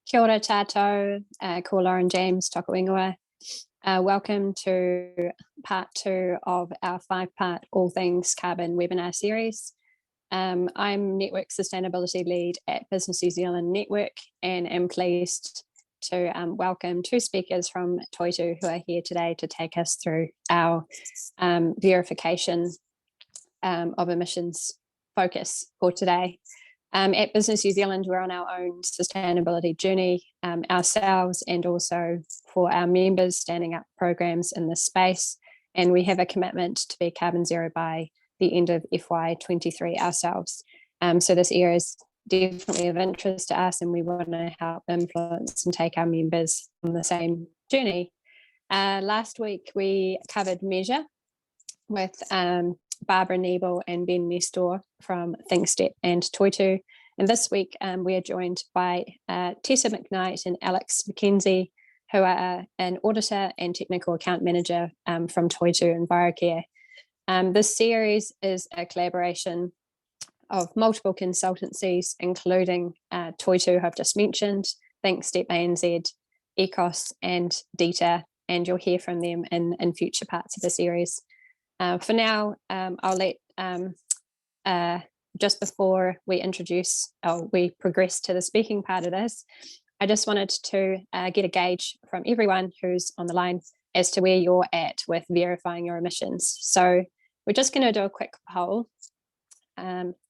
Kia ora tātou, ko ljames, toko ingoa. Welcome to part 2 of our 5-part All Things Carbon webinar series. I'm Network Sustainability Lead at BusinessNZ Network and am pleased to welcome 2 speakers from Toitu who are here today to take us through our verification of emissions focus for today. At BusinessNZ, we're on our own sustainability journey ourselves and also for our members standing up programs in this space. And we have a commitment to be carbon zero by the end of FY23 ourselves. So this area is definitely of interest to us and we want to help influence and take our members on the same journey. Last week, we covered Measure with Barbara Nebel and Ben Nestor from ThinkStep and Toitu. And this week we are joined by Tessa McKnight and Alex McKenzie, who are an auditor and technical account manager from Toitu and Envirocare. This series is a collaboration of multiple consultancies, including Toitu, who I've just mentioned, ThinkStep ANZ, ECOS and DETA, and you'll hear from them in future parts of the series. For now, I'll let, just before we progress to the speaking part of this, I just wanted to get a gauge from everyone who's on the line as to where you're at with verifying your emissions. So we're just going to do a quick poll.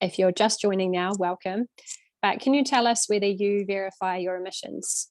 If you're just joining now, welcome. But can you tell us whether you verify your emissions?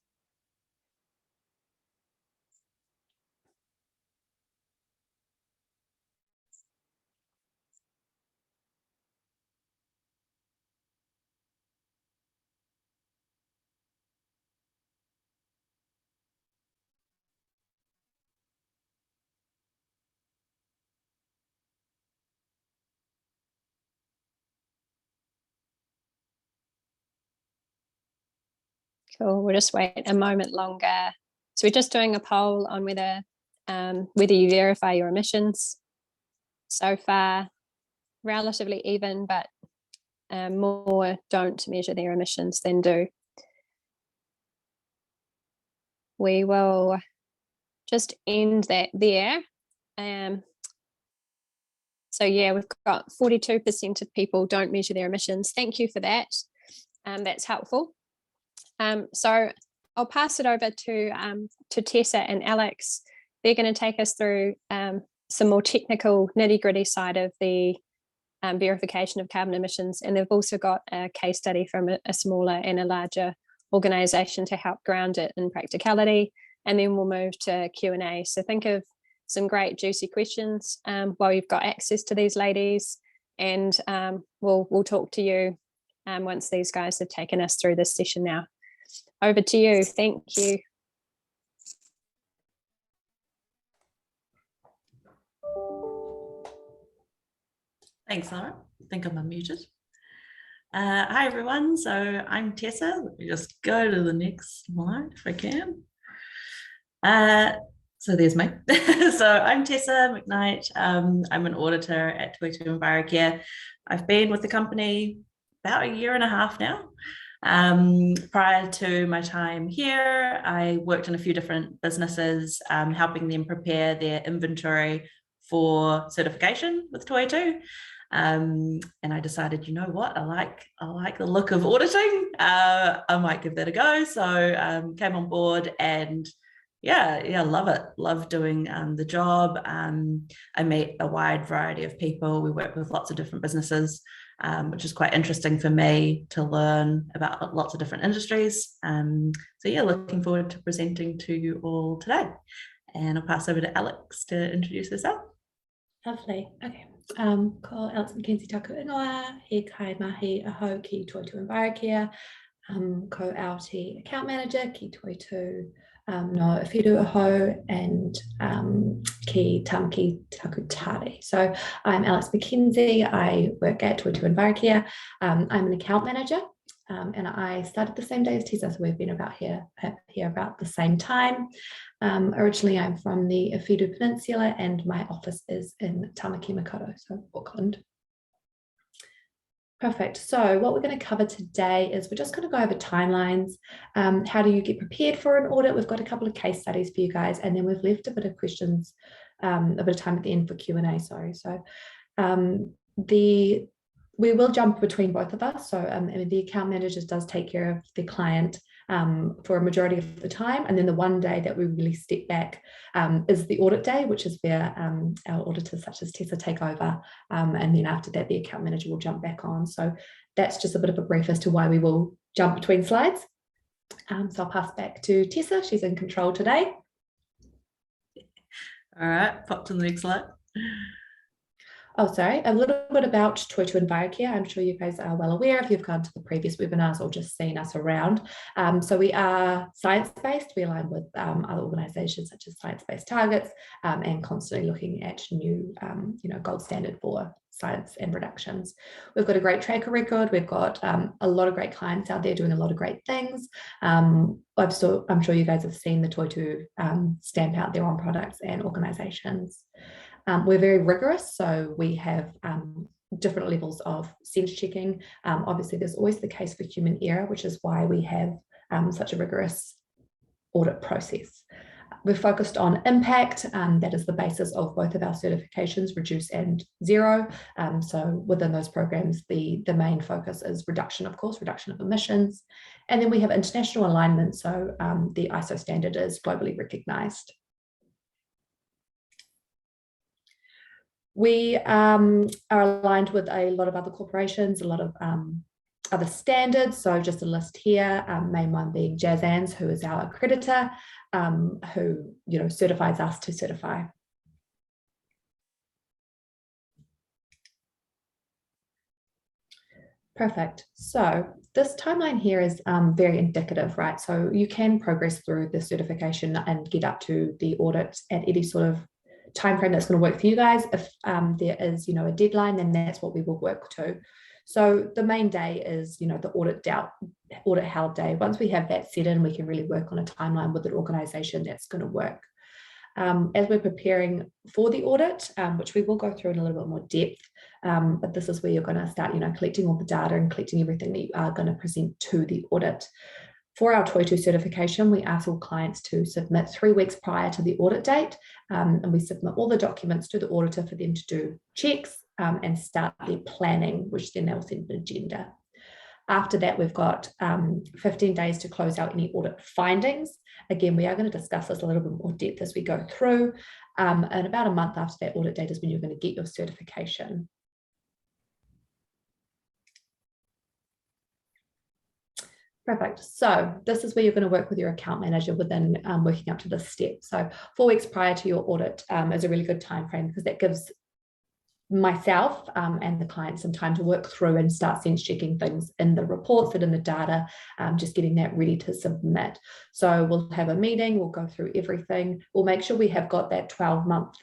Cool, we'll just wait a moment longer. So we're just doing a poll on whether you verify your emissions. So far, relatively even, but more don't measure their emissions than do. We will just end that there. So yeah, we've got 42% of people don't measure their emissions. Thank you for that. That's helpful. So I'll pass it over to Tessa and Alex. They're going to take us through some more technical nitty-gritty side of the verification of carbon emissions, and they've also got a case study from a smaller and a larger organisation to help ground it in practicality, and then we'll move to Q&A. So think of some great juicy questions while you've got access to these ladies, and we'll talk to you once these guys have taken us through this session now. Over to you. Thank you. Thanks, Lara. I think I'm unmuted. Hi, everyone. So I'm Tessa. Let me just go to the next slide if I can. So there's me. So I'm Tessa McKnight. I'm an auditor at Toitu and Envirocare. I've been with the company about 1.5 years now. Prior to my time here, I worked in a few different businesses, helping them prepare their inventory for certification with Toitu. And I decided, you know what, I like the look of auditing. I might give that a go. So came on board and yeah, love it. Love doing the job. I meet a wide variety of people. We work with lots of different businesses, which is quite interesting for me to learn about lots of different industries. So yeah, looking forward to presenting to you all today. And I'll pass over to Alex to introduce herself. Lovely. Okay. Ko Alex McKenzie taku ingoa, he kai mahi aho ki Toitu and Envirocare, ko Audit account manager ki Toitu no whiru aho and ki tamaki taku tari. So I'm Alex McKenzie. I work at Toitu and Envirocare. I'm an account manager and I started the same day as Tessa, so we've been here about the same time. Originally, I'm from the Whiru Peninsula and my office is in Tamaki Makaurau, so Auckland. Perfect. So what we're going to cover today is we're just going to go over timelines. How do you get prepared for an audit? We've got a couple of case studies for you guys, and then we've left a bit of questions, a bit of time at the end for Q&A, sorry. So we will jump between both of us. So the account manager does take care of the client for a majority of the time. And then the one day that we really step back is the audit day, which is where our auditors such as Tessa take over. And then after that, the account manager will jump back on. So that's just a bit of a brief as to why we will jump between slides. So I'll pass back to Tessa. She's in control today. All right, pop to the next slide. Oh, sorry, a little bit about Toitū Envirocare. I'm sure you guys are well aware if you've gone to the previous webinars or just seen us around. So we are science-based. We align with other organisations such as science-based targets and constantly looking at new, gold standard for science and reductions. We've got a great tracker record. We've got a lot of great clients out there doing a lot of great things. I'm sure you guys have seen the Toitū stamp out their own products and organisations. We're very rigorous, so we have different levels of sense checking. Obviously, there's always the case for human error, which is why we have such a rigorous audit process. We're focused on impact. That is the basis of both of our certifications, Reduce and Zero. So within those programs, the main focus is reduction, of course, reduction of emissions. And then we have international alignment, so the ISO standard is globally recognised. We are aligned with a lot of other corporations, a lot of other standards. So just a list here, main one being JASANS, who is our accreditor, who certifies us to certify. Perfect. So this timeline here is very indicative, right? So you can progress through the certification and get up to the audit at any sort of timeframe that's going to work for you guys. If there is, a deadline, then that's what we will work to. So the main day is, the audit held day. Once we have that set in, we can really work on a timeline with an organisation that's going to work. As we're preparing for the audit, which we will go through in a little bit more depth, but this is where you're going to start, collecting all the data and collecting everything that you are going to present to the audit. For our Toitū certification, we ask all clients to submit 3 weeks prior to the audit date, and we submit all the documents to the auditor for them to do checks and start their planning, which then they'll send an agenda. After that, we've got 15 days to close out any audit findings. Again, we are going to discuss this a little bit more depth as we go through, and about a month after that audit date is when you're going to get your certification. Perfect. So this is where you're going to work with your account manager within working up to this step. So 4 weeks prior to your audit is a really good time frame because that gives myself and the client some time to work through and start sense checking things in the reports and in the data, just getting that ready to submit. So we'll have a meeting, we'll go through everything. We'll make sure we have got that 12 months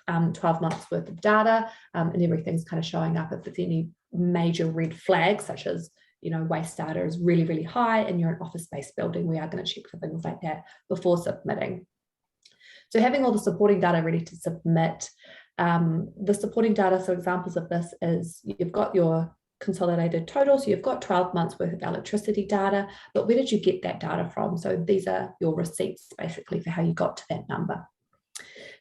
worth of data and everything's kind of showing up. If there's any major red flags, such as waste data is really, really high and you're an office-based building, we are going to check for things like that before submitting. So having all the supporting data ready to submit, the supporting data, so examples of this is you've got your consolidated total, so you've got 12 months worth of electricity data, but where did you get that data from? So these are your receipts basically for how you got to that number.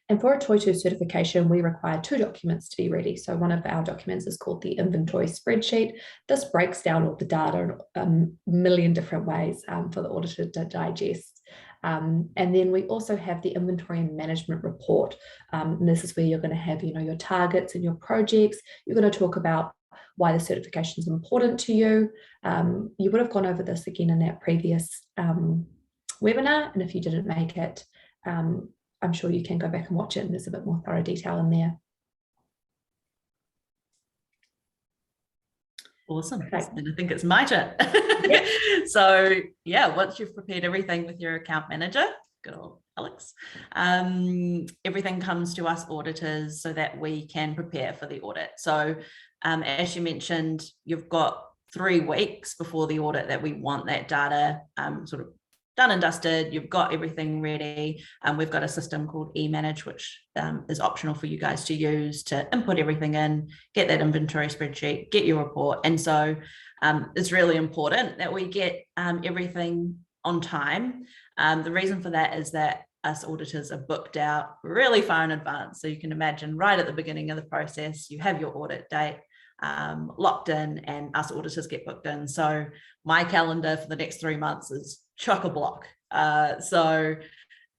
And for a Toitū certification, we require 2 documents to be ready. So one of our documents is called the inventory spreadsheet. This breaks down all the data in a million different ways for the auditor to digest. And then we also have the inventory and management report. And this is where you're going to have, your targets and your projects. You're going to talk about why the certification is important to you. You would have gone over this again in that previous webinar. And if you didn't make it, I'm sure you can go back and watch it, and there's a bit more thorough detail in there. Awesome. And I think it's my turn. Yeah. So yeah, once you've prepared everything with your account manager, good old Alex, everything comes to us auditors so that we can prepare for the audit. So as you mentioned, you've got 3 weeks before the audit that we want that data sort of done and dusted, you've got everything ready. We've got a system called eManage, which is optional for you guys to use to input everything in, get that inventory spreadsheet, get your report. And so it's really important that we get everything on time. The reason for that is that us auditors are booked out really far in advance. So you can imagine right at the beginning of the process, you have your audit date locked in, and us auditors get booked in. So my calendar for the next 3 months is chock-a-block. So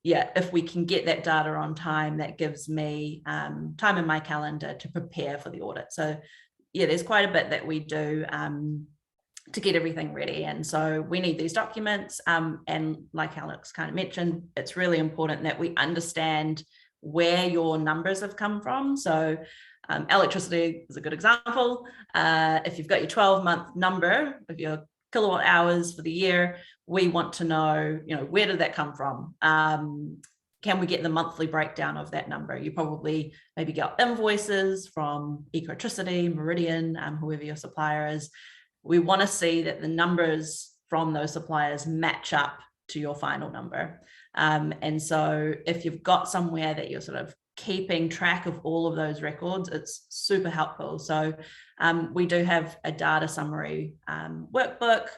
yeah, if we can get that data on time, that gives me time in my calendar to prepare for the audit. So yeah, there's quite a bit that we do to get everything ready. And so we need these documents. And like Alex kind of mentioned, it's really important that we understand where your numbers have come from. So electricity is a good example. If you've got your 12-month number of your kilowatt hours for the year, we want to know, where did that come from? Can we get the monthly breakdown of that number? You probably maybe get invoices from Ecotricity, Meridian, whoever your supplier is. We want to see that the numbers from those suppliers match up to your final number. And so if you've got somewhere that you're sort of keeping track of all of those records, it's super helpful. So we do have a data summary workbook,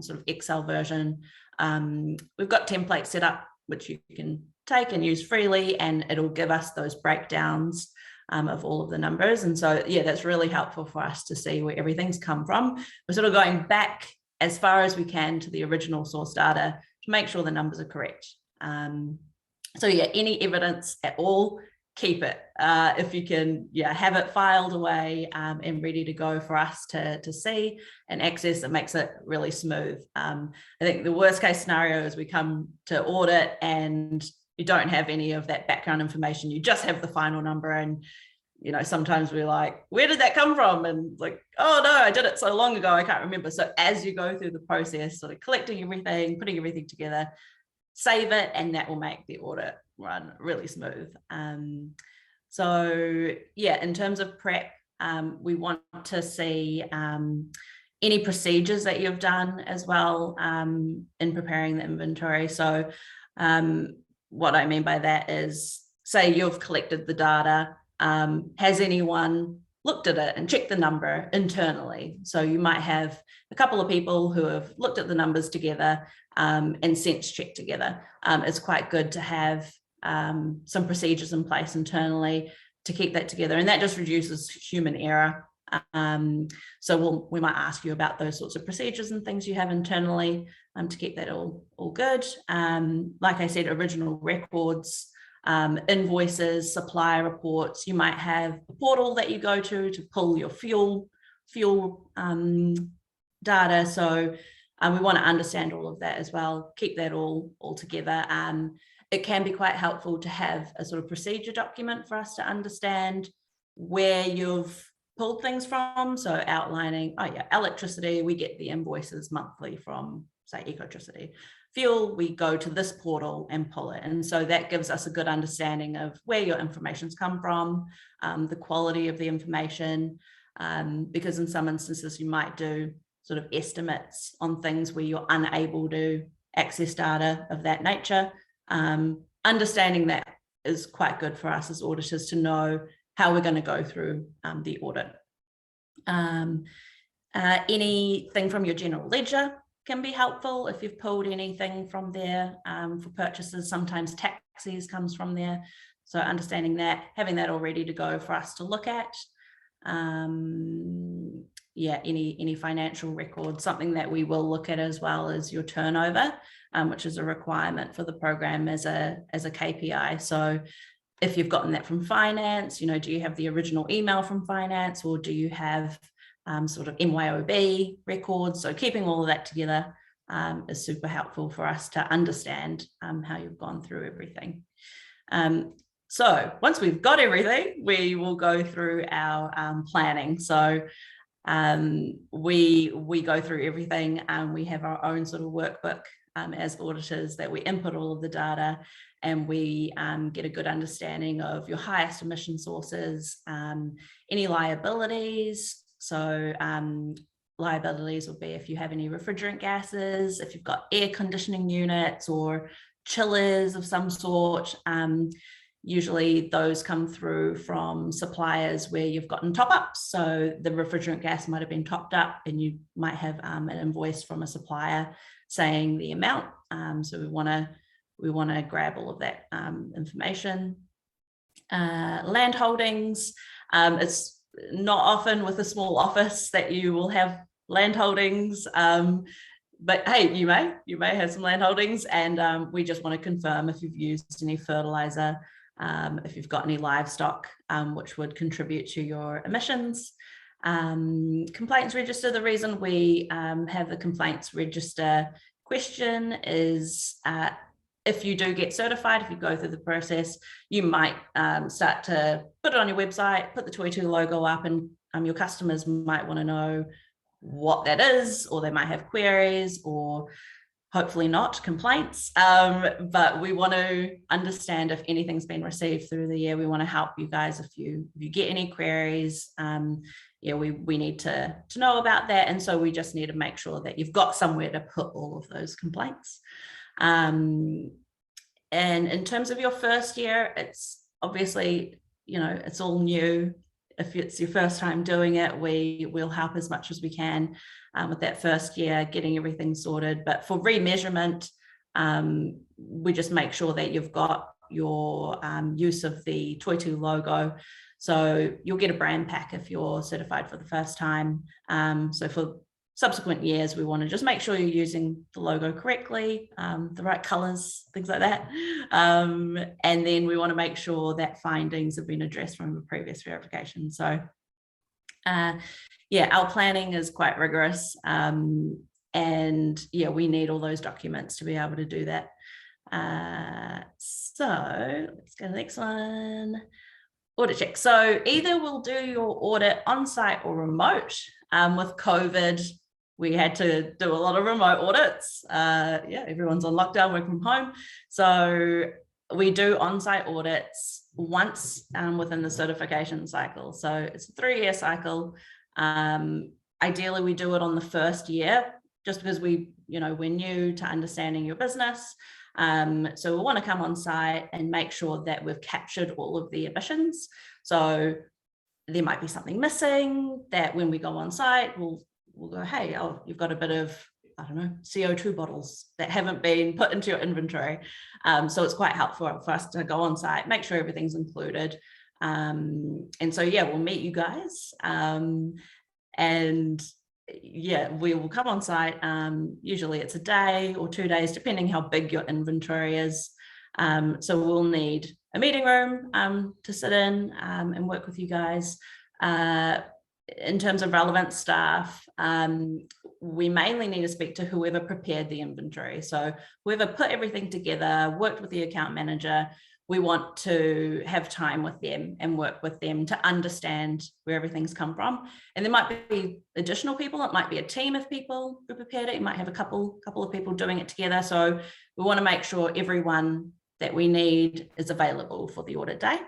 sort of Excel version. We've got templates set up, which you can take and use freely, and it'll give us those breakdowns of all of the numbers. And so, yeah, that's really helpful for us to see where everything's come from. We're sort of going back as far as we can to the original source data to make sure the numbers are correct. So yeah, any evidence at all, keep it. If you can, have it filed away and ready to go for us to see and access, it makes it really smooth. I think the worst case scenario is we come to audit and you don't have any of that background information. You just have the final number, and sometimes we're like, where did that come from? And like, oh no, I did it so long ago, I can't remember. So as you go through the process, sort of collecting everything, putting everything together, save it, and that will make the audit run really smooth. So yeah, in terms of prep, we want to see any procedures that you've done as well in preparing the inventory. So what I mean by that is, say you've collected the data, has anyone looked at it and checked the number internally? So you might have a couple of people who have looked at the numbers together and sense check together. It's quite good to have some procedures in place internally to keep that together, and that just reduces human error. So we might ask you about those sorts of procedures and things you have internally to keep that all good. Like I said, original records, invoices, supplier reports. You might have a portal that you go to pull your fuel data. So we want to understand all of that as well, keep that all together. It can be quite helpful to have a sort of procedure document for us to understand where you've pulled things from. So outlining, electricity, we get the invoices monthly from, say, Ecotricity. Fuel, we go to this portal and pull it. And so that gives us a good understanding of where your information's come from, the quality of the information, because in some instances you might do sort of estimates on things where you're unable to access data of that nature. Understanding that is quite good for us as auditors to know how we're going to go through the audit. Anything from your general ledger can be helpful if you've pulled anything from there for purchases. Sometimes taxes comes from there. So understanding that, having that all ready to go for us to look at. Any financial records. Something that we will look at as well as your turnover, which is a requirement for the program as a KPI. So if you've gotten that from finance, do you have the original email from finance, or do you have sort of MYOB records? So keeping all of that together is super helpful for us to understand how you've gone through everything. So once we've got everything, we will go through our planning. So we go through everything, and we have our own sort of workbook as auditors that we input all of the data, and we get a good understanding of your highest emission sources, any liabilities. So liabilities will be if you have any refrigerant gases, if you've got air conditioning units or chillers of some sort. Usually those come through from suppliers where you've gotten top-ups. So the refrigerant gas might have been topped up and you might have an invoice from a supplier saying the amount. So we want to grab all of that information. Land holdings. It's not often with a small office that you will have land holdings. But hey, you may have some land holdings, and we just want to confirm if you've used any fertilizer, if you've got any livestock, which would contribute to your emissions. Complaints register. The reason we have the complaints register question is if you do get certified, if you go through the process, you might start to put it on your website, put the Toitū logo up, and your customers might want to know what that is, or they might have queries, or hopefully not complaints. But we want to understand if anything's been received through the year. We want to help you guys if you get any queries. We need to know about that, and so we just need to make sure that you've got somewhere to put all of those complaints. And in terms of your first year, it's obviously, it's all new. If it's your first time doing it, we will help as much as we can with that first year, getting everything sorted. But for remeasurement, we just make sure that you've got your use of the Toitū logo. So you'll get a brand pack if you're certified for the first time. So for subsequent years, we want to just make sure you're using the logo correctly, the right colors, things like that. And then we want to make sure that findings have been addressed from the previous verification. So our planning is quite rigorous. And we need all those documents to be able to do that. So let's go to the next one. Audit check. So either we'll do your audit on-site or remote. With COVID, we had to do a lot of remote audits. Everyone's on lockdown, working from home. So we do on-site audits once within the certification cycle. So it's a 3-year cycle. Ideally, we do it on the first year, just because we're new to understanding your business. So we want to come on site and make sure that we've captured all of the emissions. So there might be something missing that when we go on site, we'll go, hey, you've got a bit of, CO2 bottles that haven't been put into your inventory. So it's quite helpful for us to go on site, make sure everything's included. And so, we'll meet you guys. We will come on site. Usually it's a day or 2 days, depending how big your inventory is. So we'll need a meeting room to sit in and work with you guys. In terms of relevant staff, we mainly need to speak to whoever prepared the inventory. So whoever put everything together, worked with the account manager, we want to have time with them and work with them to understand where everything's come from. And there might be additional people. It might be a team of people who prepared it. You might have a couple of people doing it together. So we want to make sure everyone that we need is available for the audit day.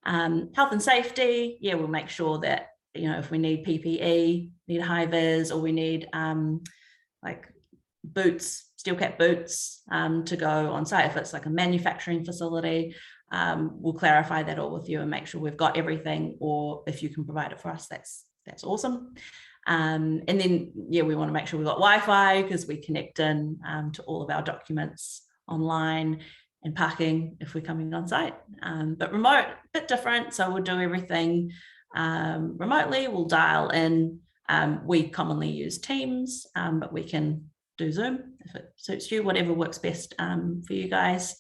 Health and safety, we'll make sure that, if we need PPE, need high vis, or we need like boots, steel cap boots to go on site. If it's like a manufacturing facility, we'll clarify that all with you and make sure we've got everything, or if you can provide it for us, that's awesome. And then, we want to make sure we've got Wi-Fi because we connect in to all of our documents online, and parking if we're coming on site. But remote, a bit different. So we'll do everything remotely. We'll dial in. We commonly use Teams, but we can do Zoom if it suits you, whatever works best for you guys.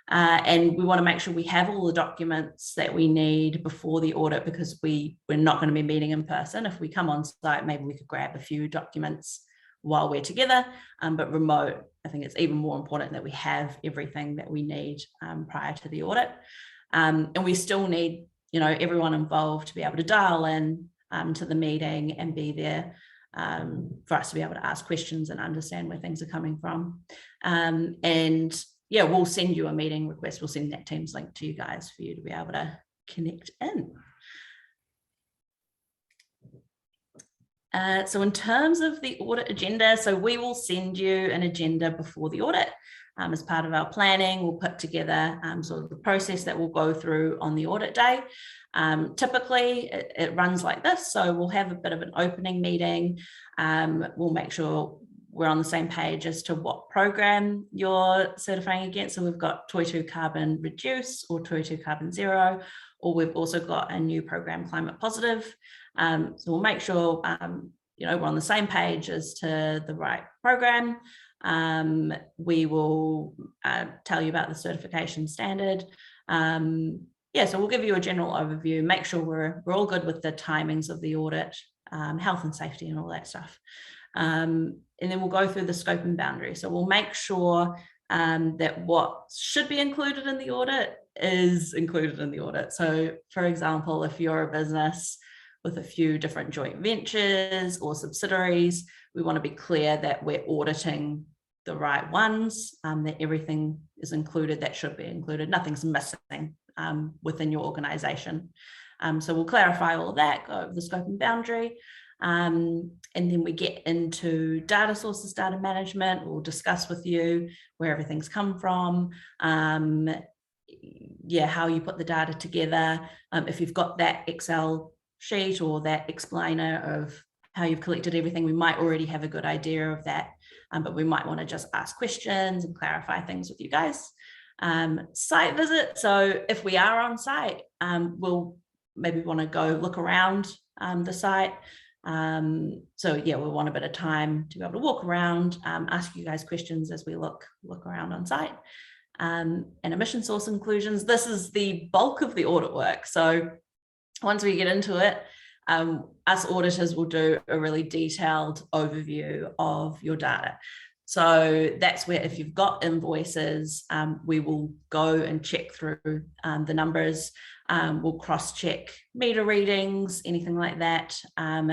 And we want to make sure we have all the documents that we need before the audit, because we're not going to be meeting in person. If we come on site, maybe we could grab a few documents while we're together, but remote, I think it's even more important that we have everything that we need prior to the audit. And we still need, everyone involved to be able to dial in to the meeting and be there for us to be able to ask questions and understand where things are coming from. We'll send you a meeting request. We'll send that Teams link to you guys for you to be able to connect in. So in terms of the audit agenda, so we will send you an agenda before the audit. As part of our planning, we'll put together sort of the process that we'll go through on the audit day. Typically, it runs like this. So we'll have a bit of an opening meeting. We'll make sure we're on the same page as to what program you're certifying against. So we've got Toitū Carbon Reduce or Toitū Carbon Zero, or we've also got a new program, Climate Positive. So we'll make sure we're on the same page as to the right program. We will tell you about the certification standard. So we'll give you a general overview, make sure we're all good with the timings of the audit, health and safety and all that stuff. And then we'll go through the scope and boundary. So we'll make sure that what should be included in the audit is included in the audit. So for example, if you're a business with a few different joint ventures or subsidiaries, we want to be clear that we're auditing the right ones, that everything is included that should be included, nothing's missing within your organization. So we'll clarify all of that, go over the scope and boundary, and then we get into data sources, data management. We'll discuss with you where everything's come from, how you put the data together. If you've got that Excel sheet or that explainer of how you've collected everything, we might already have a good idea of that, but we might want to just ask questions and clarify things with you guys. Site visit. So if we are on site, we'll maybe want to go look around the site. We'll want a bit of time to be able to walk around, ask you guys questions as we look around on site. And emission source inclusions. This is the bulk of the audit work. So once we get into it, us auditors will do a really detailed overview of your data. So that's where, if you've got invoices, we will go and check through the numbers. We'll cross-check meter readings, anything like that.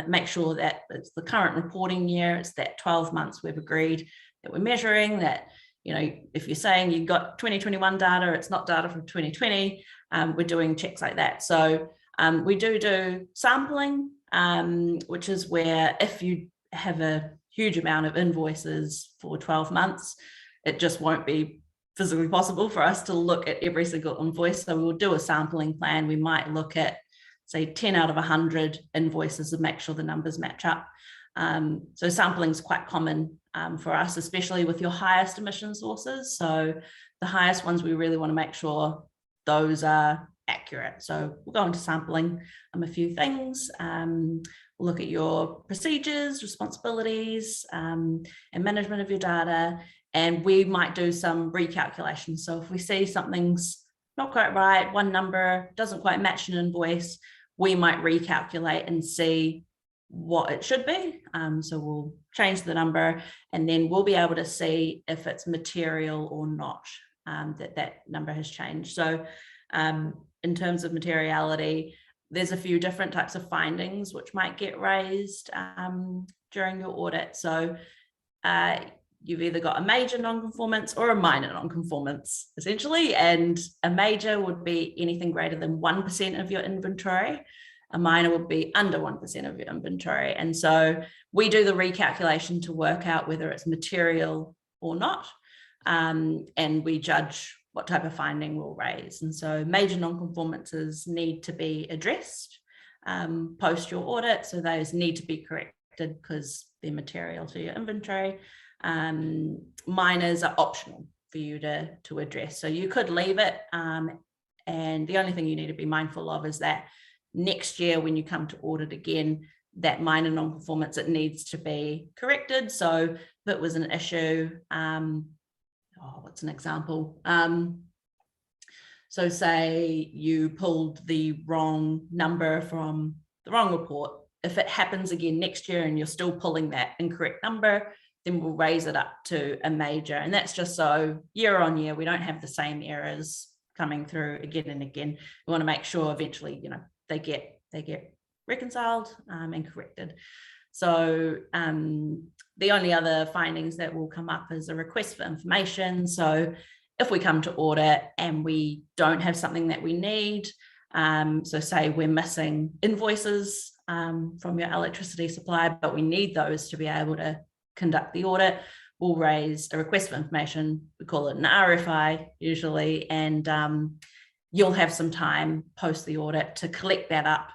Make sure that it's the current reporting year, it's that 12 months we've agreed that we're measuring, that, if you're saying you've got 2021 data, it's not data from 2020, we're doing checks like that. So we do sampling, which is where if you have a huge amount of invoices for 12 months, it just won't be physically possible for us to look at every single invoice. So we'll do a sampling plan. We might look at, say, 10 out of 100 invoices and make sure the numbers match up. So sampling is quite common for us, especially with your highest emission sources. So the highest ones, we really want to make sure those are accurate. So we'll go into sampling a few things. We'll look at your procedures, responsibilities, and management of your data. And we might do some recalculations. So if we see something's not quite right, one number doesn't quite match an invoice, we might recalculate and see what it should be. So we'll change the number, and then we'll be able to see if it's material or not, that number has changed. So in terms of materiality, there's a few different types of findings which might get raised during your audit. So you've either got a major non-conformance or a minor non-conformance, essentially, and a major would be anything greater than 1% of your inventory. A minor would be under 1% of your inventory. And so we do the recalculation to work out whether it's material or not, and we judge what type of finding we'll raise. And so major non-conformances need to be addressed post your audit. So those need to be corrected because they're material to your inventory. Minors are optional for you to address. So you could leave it. And the only thing you need to be mindful of is that next year, when you come to audit again, that minor non-conformance, it needs to be corrected. So if it was an issue, what's an example? So say you pulled the wrong number from the wrong report. If it happens again next year and you're still pulling that incorrect number, then we'll raise it up to a major. And that's just so year on year, we don't have the same errors coming through again and again. We want to make sure eventually, they get reconciled and corrected. So the only other findings that will come up is a request for information. So if we come to audit and we don't have something that we need, so say we're missing invoices from your electricity supply, but we need those to be able to conduct the audit, we'll raise a request for information. We call it an RFI usually, and you'll have some time post the audit to collect that up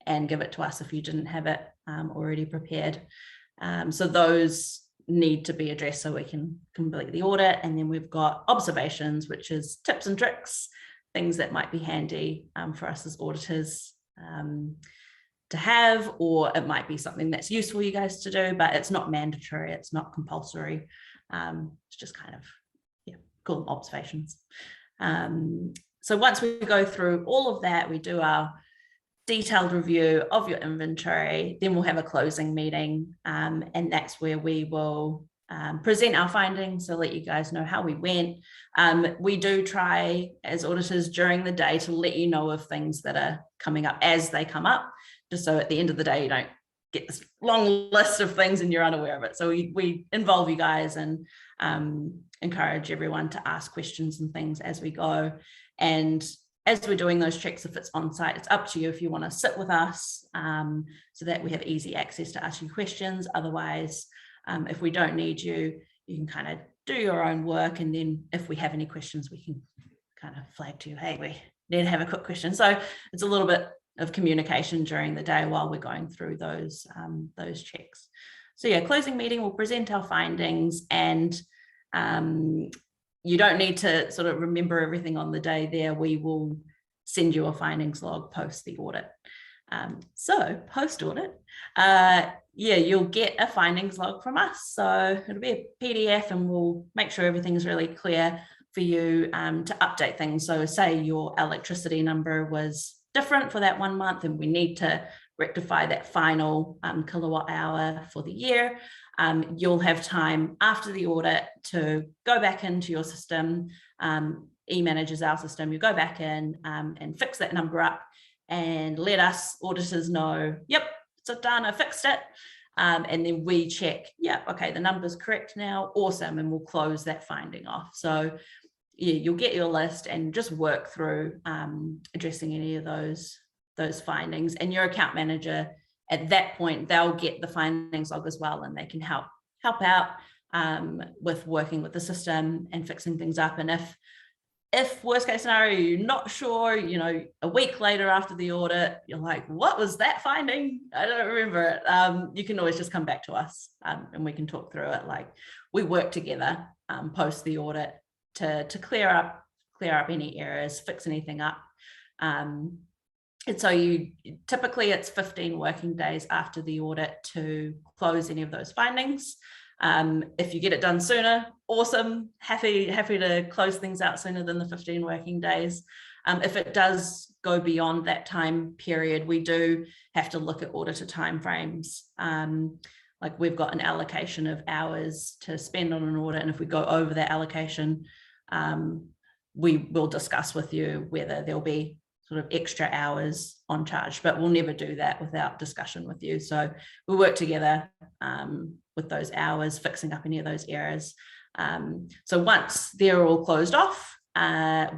and give it to us if you didn't have it already prepared. So those need to be addressed so we can complete the audit. And then we've got observations, which is tips and tricks, things that might be handy for us as auditors to have, or it might be something that's useful for you guys to do, but it's not mandatory, it's not compulsory. It's just kind of, yeah, cool observations. So once we go through all of that, we do our detailed review of your inventory, then we'll have a closing meeting, and that's where we will present our findings, so let you guys know how we went. We do try as auditors during the day to let you know of things that are coming up as they come up, just so at the end of the day you don't get this long list of things and you're unaware of it. So we involve you guys and encourage everyone to ask questions and things as we go. And as we're doing those checks, if it's on site, it's up to you if you want to sit with us so that we have easy access to ask you questions. Otherwise, if we don't need you, you can kind of do your own work. And then if we have any questions, we can kind of flag to you, hey, we need to have a quick question. So it's a little bit of communication during the day while we're going through those checks. So yeah, closing meeting, we'll present our findings, and you don't need to sort of remember everything on the day there. We will send you a findings log post the audit. So post audit, yeah, you'll get a findings log from us. So it'll be a PDF, and we'll make sure everything is really clear for you to update things. So say your electricity number was different for that 1 month, and we need to rectify that final kilowatt hour for the year. You'll have time after the audit to go back into your system. E-Manager's our system. You go back in and fix that number up and let us auditors know, yep, it's done, I fixed it. And then we check, yeah, okay, the number's correct now, awesome, and we'll close that finding off. So yeah, you'll get your list and just work through addressing any of those findings. And your account manager at that point, they'll get the findings log as well, and they can help out with working with the system and fixing things up. And if worst case scenario, you're not sure, you know, a week later after the audit, you're like, what was that finding? I don't remember it. You can always just come back to us and we can talk through it. Like, we work together post the audit to clear up any errors, fix anything up. And so typically it's 15 working days after the audit to close any of those findings. If you get it done sooner, awesome, happy to close things out sooner than the 15 working days. If it does go beyond that time period, we do have to look at auditor timeframes. Like, we've got an allocation of hours to spend on an audit, and if we go over that allocation, we will discuss with you whether there'll be sort of extra hours on charge, but we'll never do that without discussion with you. So we work together with those hours, fixing up any of those errors. So once they're all closed off,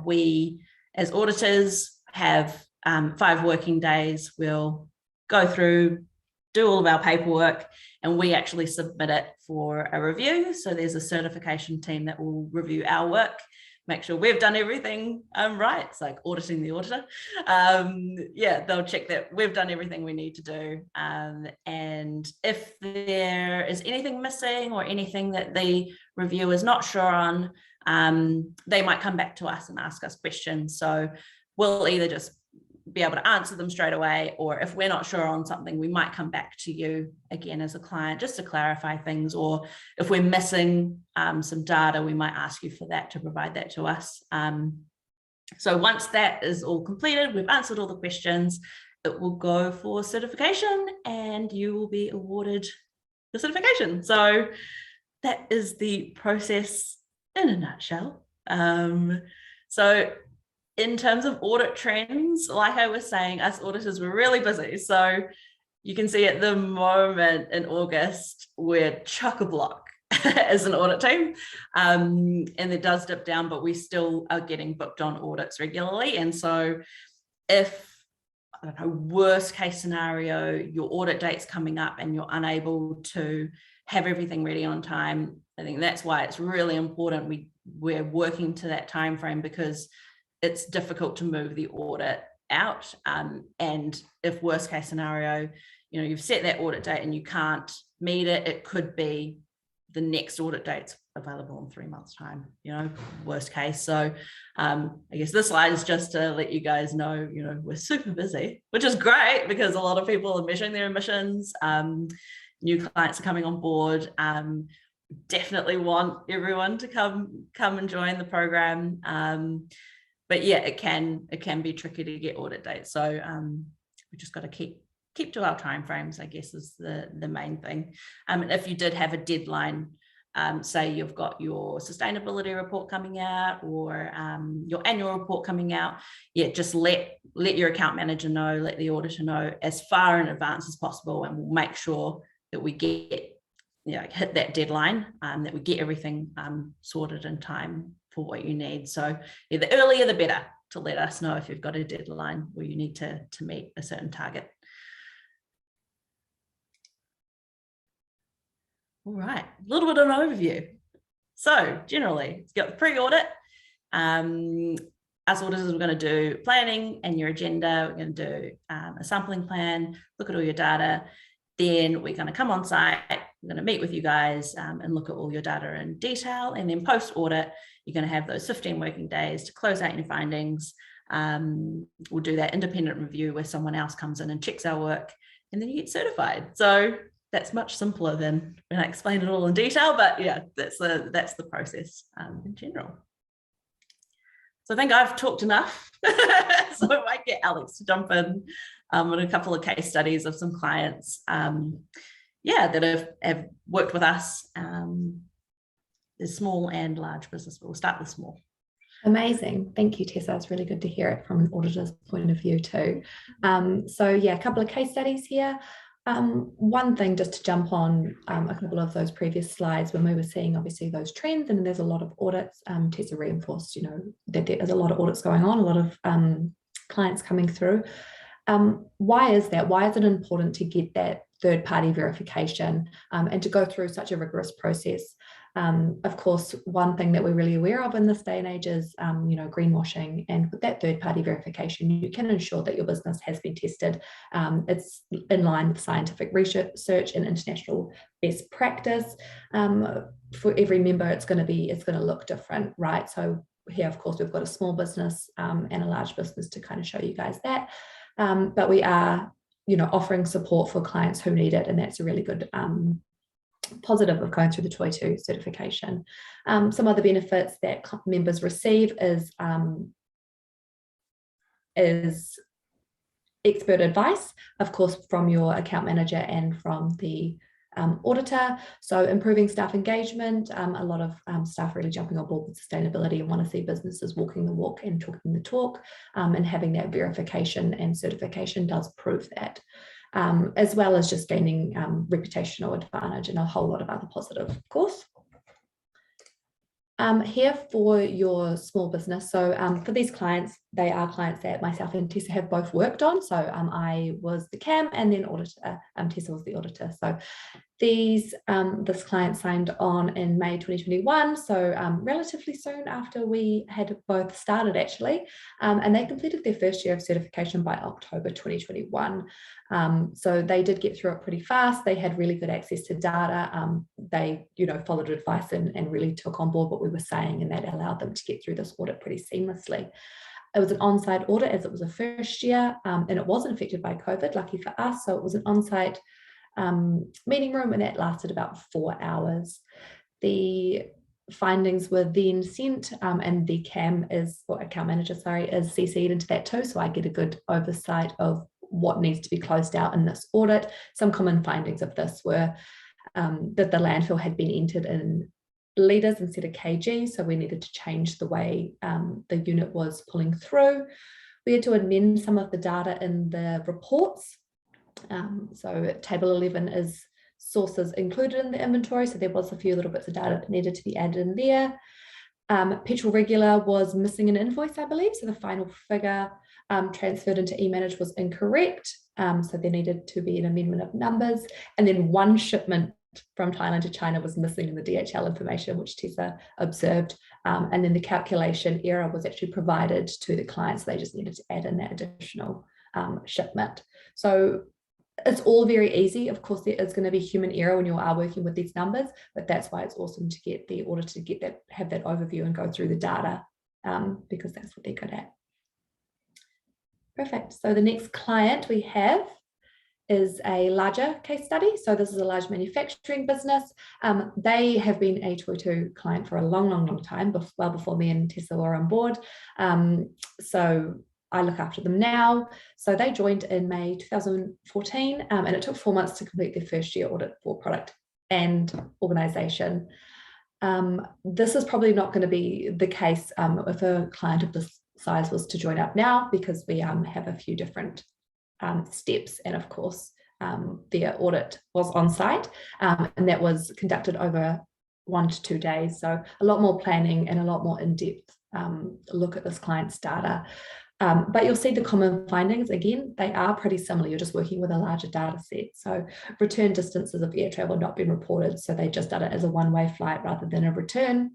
we as auditors have 5 working days. We'll go through, do all of our paperwork, and we actually submit it for a review. So there's a certification team that will review our work, make sure we've done everything right. It's like auditing the auditor. Yeah, they'll check that we've done everything we need to do. And if there is anything missing or anything that the reviewer is not sure on, they might come back to us and ask us questions. So we'll either just be able to answer them straight away, or if we're not sure on something, we might come back to you again as a client just to clarify things, or if we're missing some data, we might ask you for that, to provide that to us. So once that is all completed, we've answered all the questions, it will go for certification and you will be awarded the certification. So that is the process in a nutshell. So in terms of audit trends, like I was saying, us auditors were really busy. So you can see at the moment in August, we're chock-a-block as an audit team. And it does dip down, but we still are getting booked on audits regularly. And so if don't know, worst case scenario, your audit date's coming up and you're unable to have everything ready on time. I think that's why it's really important we're working to that time frame, because it's difficult to move the audit out. And if worst case scenario, you've set that audit date and you can't meet it, it could be the next audit date's available in 3 months' time, worst case. So I guess this slide is just to let you guys know, we're super busy, which is great because a lot of people are measuring their emissions. New clients are coming on board. Definitely want everyone to come and join the program. But yeah, it can be tricky to get audit dates. So we just got to keep to our timeframes, I guess, is the main thing. And if you did have a deadline, say you've got your sustainability report coming out or your annual report coming out, just let your account manager know, let the auditor know as far in advance as possible, and we'll make sure that we get hit that deadline, that we get everything sorted in time for what you need. So the earlier the better, to let us know if you've got a deadline or you need to meet a certain target. All right, a little bit of an overview. So generally, it's got the pre-audit. Us auditors, we're going to do planning and your agenda. We're going to do a sampling plan, look at all your data. Then we're going to come on site, we're going to meet with you guys and look at all your data in detail. And then post-audit, you're going to have those 15 working days to close out your findings. We'll do that independent review where someone else comes in and checks our work, and then you get certified. So that's much simpler than when I explain it all in detail, but yeah, that's the process in general. So I think I've talked enough. So I might get Alex to jump in on a couple of case studies of some clients that have worked with us. There's small and large business, but we'll start with small. Amazing. Thank you, Tessa. It's really good to hear it from an auditor's point of view too. A couple of case studies here. One thing just to jump on a couple of those previous slides when we were seeing obviously those trends, and there's a lot of audits. Tessa reinforced, that there is a lot of audits going on, a lot of clients coming through. Why is that? Why is it important to get that third-party verification and to go through such a rigorous process? Of course, one thing that we're really aware of in this day and age is, greenwashing. And with that third-party verification, you can ensure that your business has been tested. It's in line with scientific research and international best practice. For every member, it's going to look different, right? So here, of course, we've got a small business and a large business to kind of show you guys that. But we are, offering support for clients who need it, and that's a really good positive of going through the Toitū certification. Some other benefits that members receive is expert advice, of course, from your account manager and from the auditor. So improving staff engagement, a lot of staff really jumping on board with sustainability and want to see businesses walking the walk and talking the talk, and having that verification and certification does prove that. As well as just gaining reputational advantage and a whole lot of other positive, of course. Here for your small business. So for these clients, they are clients that myself and Tessa have both worked on. So I was the CAM and then auditor, Tessa was the auditor. So this client signed on in May 2021, so relatively soon after we had both started actually, and they completed their first year of certification by October 2021. So they did get through it pretty fast. They had really good access to data. They, followed advice and really took on board what we were saying, and that allowed them to get through this audit pretty seamlessly. It was an on-site audit as it was a first year, and it wasn't affected by COVID, lucky for us. So it was an on-site meeting room, and that lasted about 4 hours. The findings were then sent, and the account manager, is CC'd into that too. So I get a good oversight of what needs to be closed out in this audit. Some common findings of this were that the landfill had been entered in litres instead of kg, so we needed to change the way the unit was pulling through. We had to amend some of the data in the reports. So table 11 is sources included in the inventory, so there was a few little bits of data that needed to be added in there. Petrol regular was missing an invoice, I believe, so the final figure transferred into eManage was incorrect. So there needed to be an amendment of numbers. And then one shipment from Thailand to China was missing in the DHL information, which Tessa observed. And then the calculation error was actually provided to the client. So they just needed to add in that additional shipment. So it's all very easy. Of course, there is going to be human error when you are working with these numbers, but that's why it's awesome to get the auditor to get that, have that overview and go through the data, because that's what they're good at. Perfect. So the next client we have is a larger case study. So this is a large manufacturing business. They have been a 202 client for a long time, well before me and Tessa were on board. So I look after them now. So they joined in May 2014, and it took 4 months to complete their first year audit for product and organization. This is probably not going to be the case if a client of this size was to join up now, because we have a few different steps, and of course their audit was on site, and that was conducted over 1 to 2 days, so a lot more planning and a lot more in-depth look at this client's data. But you'll see the common findings. Again, they are pretty similar. You're just working with a larger data set. So return distances of air travel not been reported, so they just done it as a one-way flight rather than a return.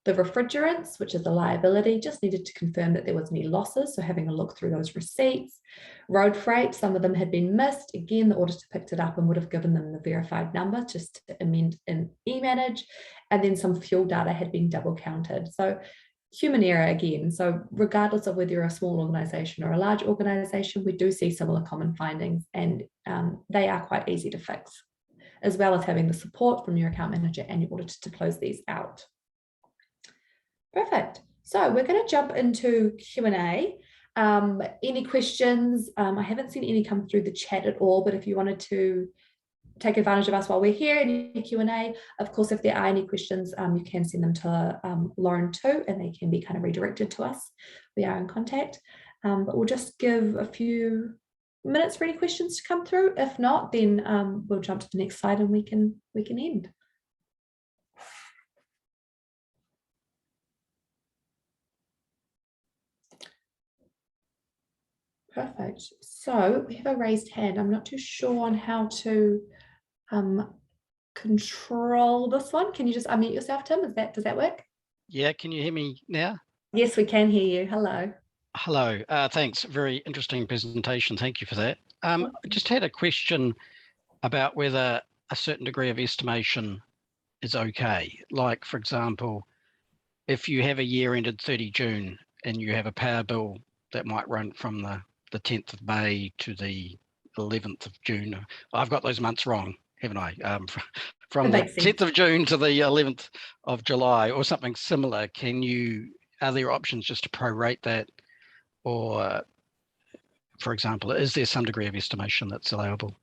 The refrigerants, which is a liability, just needed to confirm that there was any losses, so having a look through those receipts. Road freight, some of them had been missed. Again, the auditor picked it up and would have given them the verified number just to amend in eManage. And then some fuel data had been double counted. So human error again. So regardless of whether you're a small organization or a large organization, we do see similar common findings, and they are quite easy to fix, as well as having the support from your account manager and your auditor to close these out. Perfect. So we're going to jump into Q&A. Any questions? I haven't seen any come through the chat at all, but if you wanted to take advantage of us while we're here in Q&A, of course, if there are any questions, you can send them to Lauren too, and they can be kind of redirected to us. We are in contact, but we'll just give a few minutes for any questions to come through. If not, then we'll jump to the next slide and we can end. Perfect. So we have a raised hand. I'm not too sure on how to control this one. Can you just unmute yourself, Tim? Does that work? Yeah, can you hear me now? Yes, we can hear you. Hello. Hello, thanks. Very interesting presentation. Thank you for that. I just had a question about whether a certain degree of estimation is okay. Like, for example, if you have a year ended 30 June and you have a power bill that might run from the 10th of May to the 11th of June. I've got those months wrong, haven't I? From the 10th of June to the 11th of July or something similar. Are there options just to prorate that? Or, for example, is there some degree of estimation that's allowable?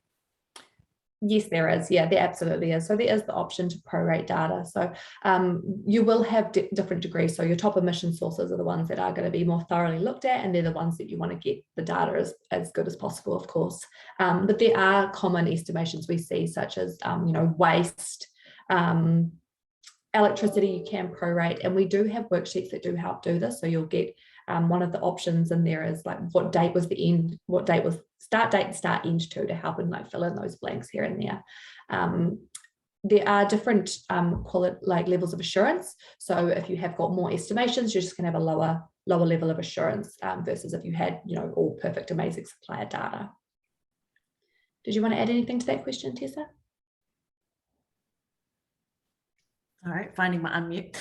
Yes, there is. Yeah, there absolutely is. So there is the option to prorate data. So you will have different degrees. So your top emission sources are the ones that are going to be more thoroughly looked at, and they're the ones that you want to get the data as good as possible, of course. But there are common estimations we see, such as waste, electricity you can prorate, and we do have worksheets that do help do this. So you'll get one of the options in there is like what date was the end, what date was start date and start end to help and like fill in those blanks here and there. There are different levels of assurance. So if you have got more estimations, you're just going to have a lower level of assurance versus if you had all perfect amazing supplier data. Did you want to add anything to that question, Tessa? All right, finding my unmute.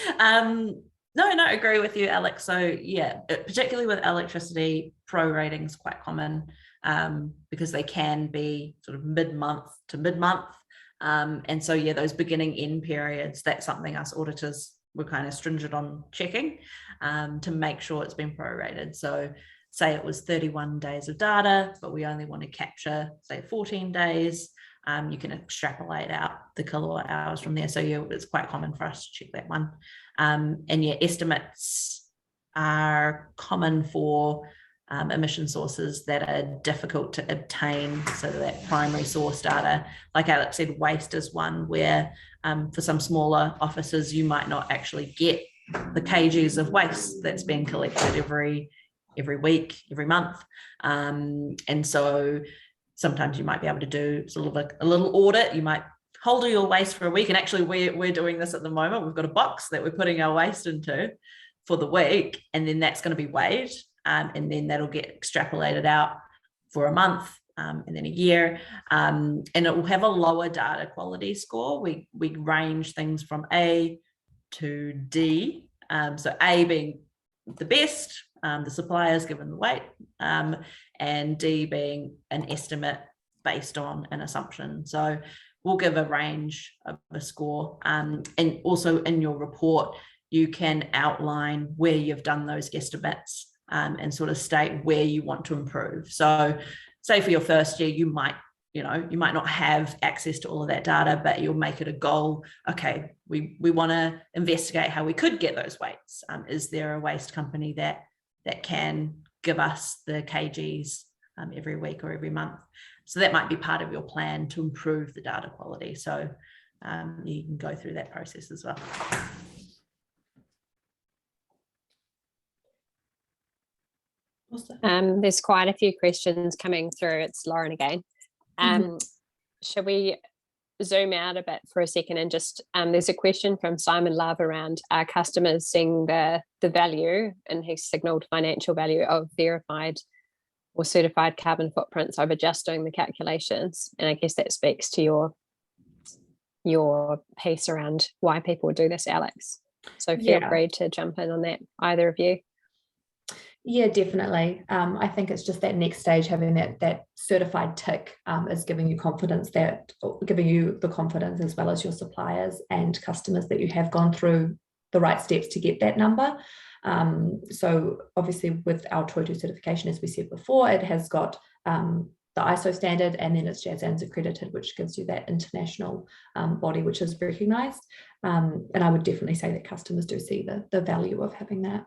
No, I agree with you, Alex. So yeah, particularly with electricity, prorating is quite common because they can be sort of mid-month to mid-month. And so yeah, those beginning end periods, that's something us auditors were kind of stringent on checking to make sure it's been prorated. So say it was 31 days of data, but we only want to capture, say, 14 days. You can extrapolate out the kilowatt hours from there. So yeah, it's quite common for us to check that one. And yeah, estimates are common for emission sources that are difficult to obtain. So that primary source data, like Alex said, waste is one where for some smaller offices, you might not actually get the kgs of waste that's being collected every every week, every month. And so sometimes you might be able to do sort of a little audit. You might hold all your waste for a week. And actually we're doing this at the moment. We've got a box that we're putting our waste into for the week, and then that's going to be weighed. And then that'll get extrapolated out for a month, and then a year. And it will have a lower data quality score. We range things from A to D. So A being the best, the suppliers given the weight, and D being an estimate based on an assumption. So we'll give a range of a score. And also in your report, you can outline where you've done those estimates, and sort of state where you want to improve. So say for your first year, you might not have access to all of that data, but you'll make it a goal. Okay, we want to investigate how we could get those weights. Is there a waste company that can give us the kgs every week or every month? So that might be part of your plan to improve the data quality. So you can go through that process as well. There's quite a few questions coming through. It's Lauren again. Shall we zoom out a bit for a second and just, there's a question from Simon Love around our customers seeing the value, and he's signaled financial value of verified or certified carbon footprints over just doing the calculations. And I guess that speaks to your piece around why people do this, Alex. So feel free to jump in on that, either of you. Yeah, definitely. I think it's just that next stage, having that certified tick is giving you the confidence, as well as your suppliers and customers, that you have gone through the right steps to get that number. So obviously with our Toitū certification, as we said before, it has got the ISO standard, and then it's JASANS accredited, which gives you that international body, which is recognised. And I would definitely say that customers do see the value of having that.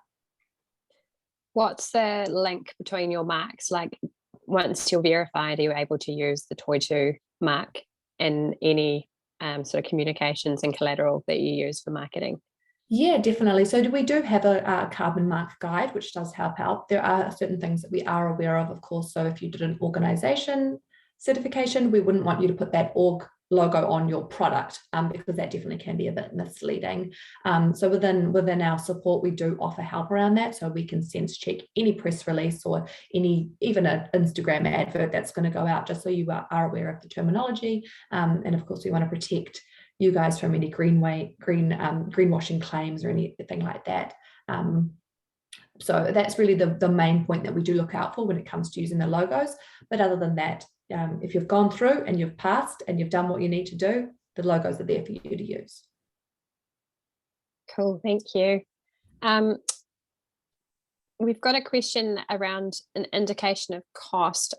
What's the link between your marks? Like, once you're verified, are you able to use the Toitū mark in any sort of communications and collateral that you use for marketing? Yeah, definitely. So we do have a carbon mark guide, which does help out. There are certain things that we are aware of course. So if you did an organisation certification, we wouldn't want you to put that org logo on your product, because that definitely can be a bit misleading. So within our support, we do offer help around that, so we can sense check any press release or even an Instagram advert that's going to go out, just so you are aware of the terminology. And of course, we want to protect you guys from any greenwashing claims or anything like that. So that's really the main point that we do look out for when it comes to using the logos. But other than that, if you've gone through and you've passed and you've done what you need to do, the logos are there for you to use. Cool, thank you. We've got a question around an indication of cost.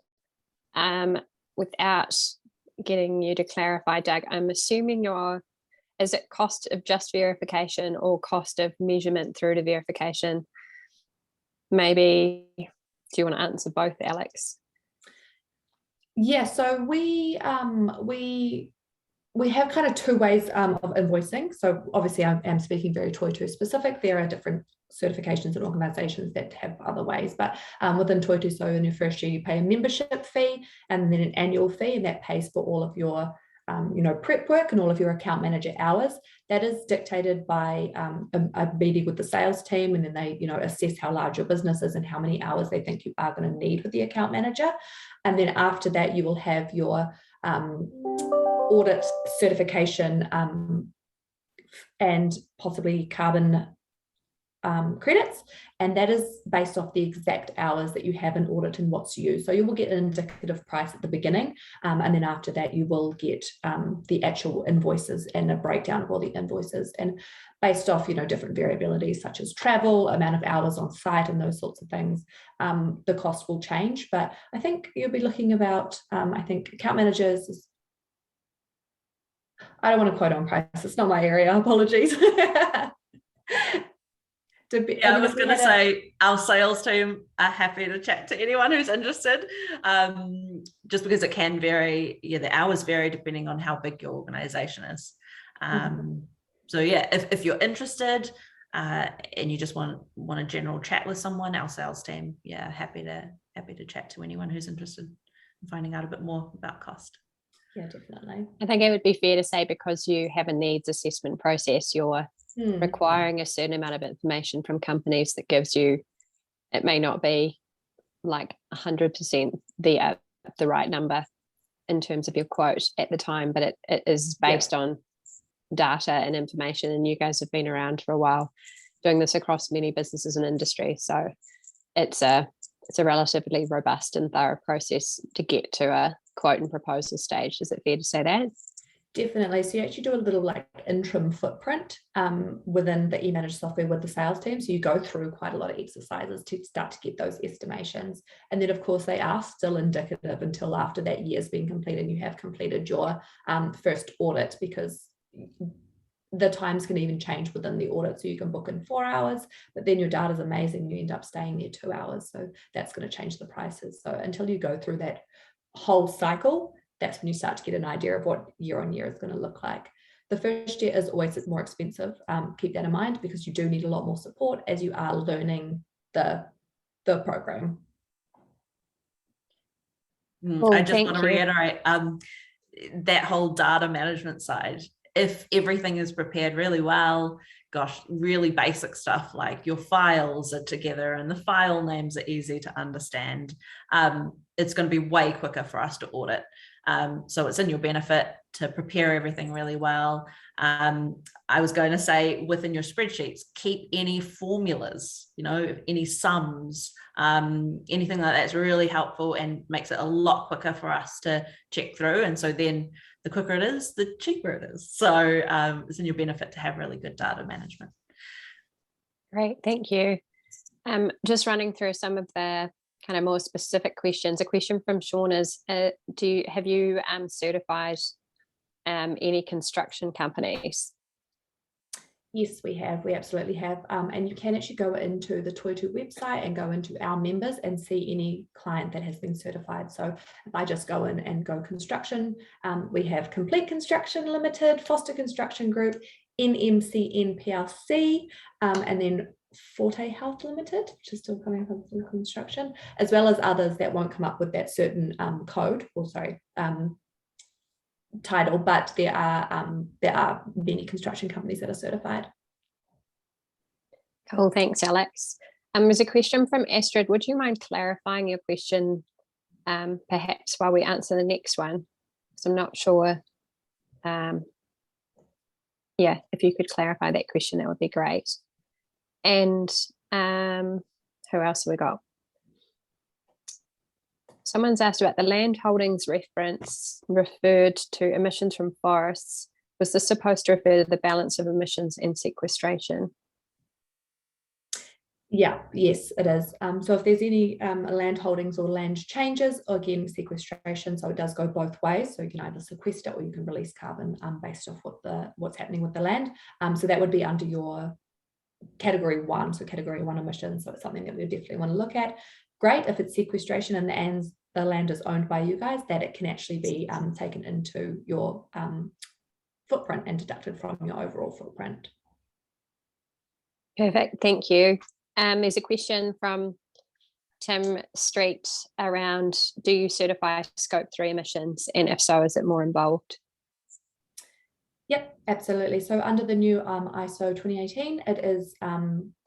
Without getting you to clarify, Doug, I'm assuming is it cost of just verification or cost of measurement through to verification? Maybe, do you want to answer both, Alex? Yeah, so we have kind of two ways of invoicing. So obviously I am speaking very Toitū specific. There are different certifications and organizations that have other ways, but within Toitū, so in your first year you pay a membership fee and then an annual fee, and that pays for all of your prep work and all of your account manager hours. That is dictated by a meeting with the sales team, and then they assess how large your business is and how many hours they think you are going to need with the account manager. And then after that, you will have your audit certification and possibly carbon credits, and that is based off the exact hours that you have in audit and what's used. So you will get an indicative price at the beginning, and then after that you will get the actual invoices and a breakdown of all the invoices, and based off different variabilities such as travel, amount of hours on site, and those sorts of things, the cost will change. But I think you'll be looking about I think account managers, I don't want to quote on price, it's not my area, apologies. I was going to say our sales team are happy to chat to anyone who's interested, just because it can vary. Yeah, the hours vary depending on how big your organization is. So yeah, if you're interested, and you just want a general chat with someone, our sales team, happy to chat to anyone who's interested in finding out a bit more about cost. Yeah, definitely. I think it would be fair to say, because you have a needs assessment process, you're requiring a certain amount of information from companies that gives you, it may not be like 100% the right number in terms of your quote at the time, but it is based on data and information, and you guys have been around for a while doing this across many businesses and industries, so it's a relatively robust and thorough process to get to a quote and proposal stage. Is it fair to say that? Definitely. So you actually do a little like interim footprint within the eManage software with the sales team. So you go through quite a lot of exercises to start to get those estimations. And then of course they are still indicative until after that year's been completed and you have completed your first audit, because the times can even change within the audit. So you can book in 4 hours, but then your data is amazing, you end up staying there 2 hours. So that's going to change the prices. So until you go through that whole cycle, that's when you start to get an idea of what year on year is going to look like. The first year is always more expensive. Keep that in mind, because you do need a lot more support as you are learning the program. I just want to reiterate that whole data management side. If everything is prepared really well, gosh, really basic stuff like your files are together and the file names are easy to understand, it's going to be way quicker for us to audit. So it's in your benefit to prepare everything really well. I was going to say, within your spreadsheets, keep any formulas, any sums, anything like that's really helpful and makes it a lot quicker for us to check through. And so then the quicker it is, the cheaper it is. So it's in your benefit to have really good data management. Great, thank you. Just running through some of the kind of more specific questions. A question from Sean is, have you certified any construction companies? Yes, we have. We absolutely have. And you can actually go into the Toitu website and go into our members and see any client that has been certified. So if I just go in and go construction, we have Complete Construction Limited, Foster Construction Group, NMCN PLC, and then Forte Health Limited, which is still coming from construction, as well as others that won't come up with that certain code, or sorry, title, but there are many construction companies that are certified. Cool, thanks, Alex. There's a question from Astrid. Would you mind clarifying your question, perhaps while we answer the next one? Because I'm not sure. If you could clarify that question, that would be great. And who else have we got? Someone's asked about the land holdings reference referred to emissions from forests. Was this supposed to refer to the balance of emissions and sequestration? Yeah, yes, it is. So if there's any land holdings or land changes, or again, sequestration, so it does go both ways. So you can either sequester or you can release carbon based off what's happening with the land. So that would be under your category 1, so category 1 emissions. So it's something that we definitely want to look at. Great if it's sequestration and the land is owned by you guys, that it can actually be taken into your footprint and deducted from your overall footprint. Perfect, thank you. There's a question from Tim Street around, do you certify scope 3 emissions? And if so, is it more involved? Yep, absolutely. So under the new ISO 2018, it is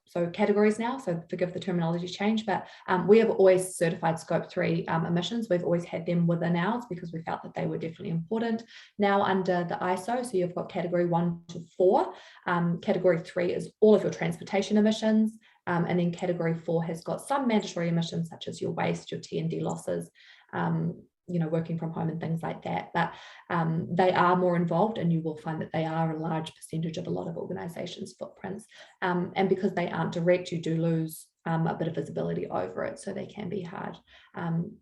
so categories now, so forgive the terminology change, but we have always certified scope 3 emissions. We've always had them within ours because we felt that they were definitely important. Now under the ISO, so you've got category 1 to 4. Category 3 is all of your transportation emissions. And then category 4 has got some mandatory emissions such as your waste, your T&D losses, working from home and things like that. But they are more involved, and you will find that they are a large percentage of a lot of organisations' footprints. And because they aren't direct, you do lose a bit of visibility over it, so they can be hard.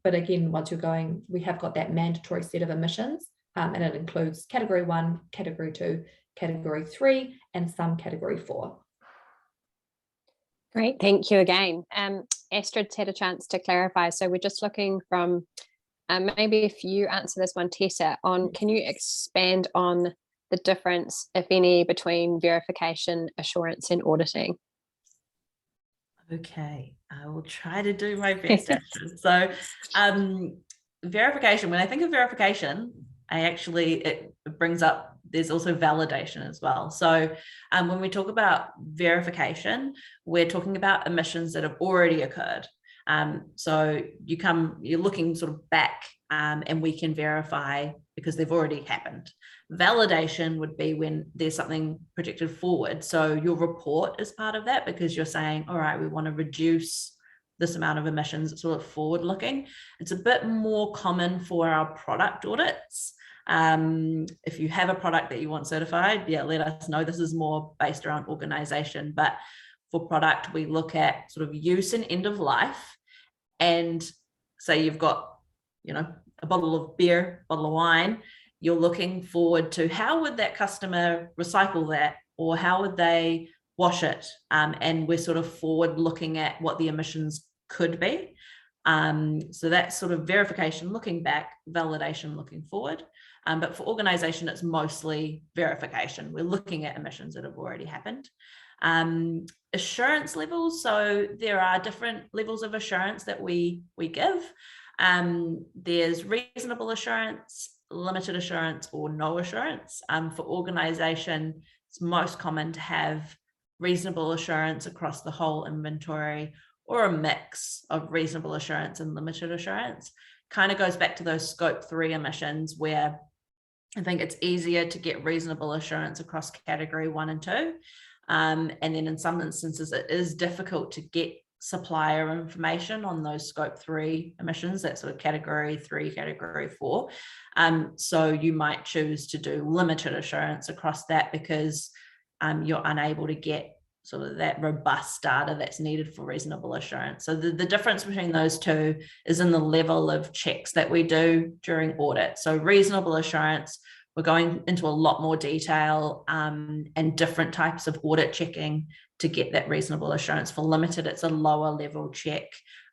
But again, once you're going, we have got that mandatory set of emissions, and it includes category 1, category 2, category 3, and some category 4. Great, thank you again. Astrid's had a chance to clarify. So we're just looking from, maybe if you answer this one, Tessa, on can you expand on the difference, if any, between verification, assurance, and auditing? Okay, I will try to do my best, Ashton. So verification, when I think of verification, it brings up, there's also validation as well. So when we talk about verification, we're talking about emissions that have already occurred. So you're looking sort of back and we can verify because they've already happened. Validation would be when there's something projected forward. So your report is part of that because you're saying, all right, we want to reduce this amount of emissions. It's sort of forward looking. It's a bit more common for our product audits. If you have a product that you want certified, let us know. This is more based around organization, but for product, we look at sort of use and end of life. And say you've got, a bottle of beer, bottle of wine, you're looking forward to how would that customer recycle that, or how would they wash it? And we're sort of forward looking at what the emissions could be. So that's sort of verification looking back, validation looking forward. But for organization, it's mostly verification. We're looking at emissions that have already happened. Assurance levels. So there are different levels of assurance that we give. There's reasonable assurance, limited assurance, or no assurance. For organization, it's most common to have reasonable assurance across the whole inventory, or a mix of reasonable assurance and limited assurance. Kind of goes back to those scope 3 emissions where I think it's easier to get reasonable assurance across category 1 and 2. And then in some instances, it is difficult to get supplier information on those scope 3 emissions, that sort of category 3, category 4. So you might choose to do limited assurance across that because you're unable to get sort of that robust data that's needed for reasonable assurance. So the difference between those two is in the level of checks that we do during audit. So reasonable assurance, we're going into a lot more detail and different types of audit checking to get that reasonable assurance. For limited, it's a lower level check.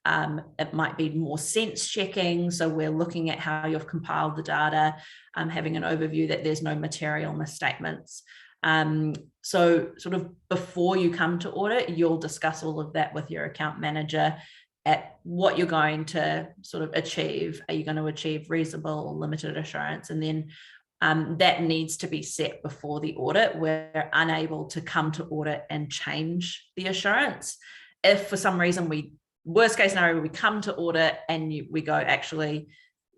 It might be more sense checking. So we're looking at how you've compiled the data, having an overview that there's no material misstatements. So sort of before you come to audit, you'll discuss all of that with your account manager at what you're going to sort of achieve. Are you going to achieve reasonable or limited assurance? And then that needs to be set before the audit. We're unable to come to audit and change the assurance. If for some reason worst case scenario, we come to audit and we go, actually,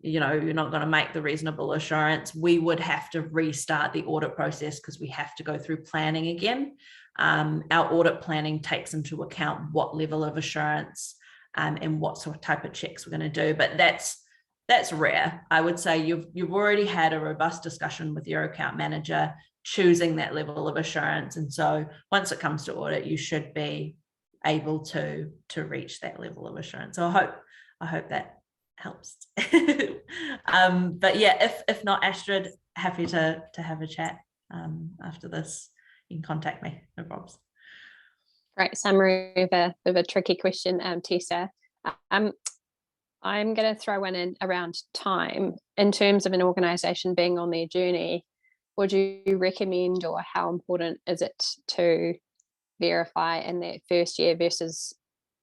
you're not going to make the reasonable assurance, we would have to restart the audit process because we have to go through planning again. Our audit planning takes into account what level of assurance and what sort of type of checks we're going to do. But that's rare. I would say you've already had a robust discussion with your account manager choosing that level of assurance. And so once it comes to audit, you should be able to reach that level of assurance. So I hope that helps. But yeah, if not, Astrid, happy to have a chat after this. You can contact me, no problems. Great summary of a tricky question, Tessa. I'm going to throw one in around time. In terms of an organisation being on their journey, would you recommend, or how important is it to verify in that first year versus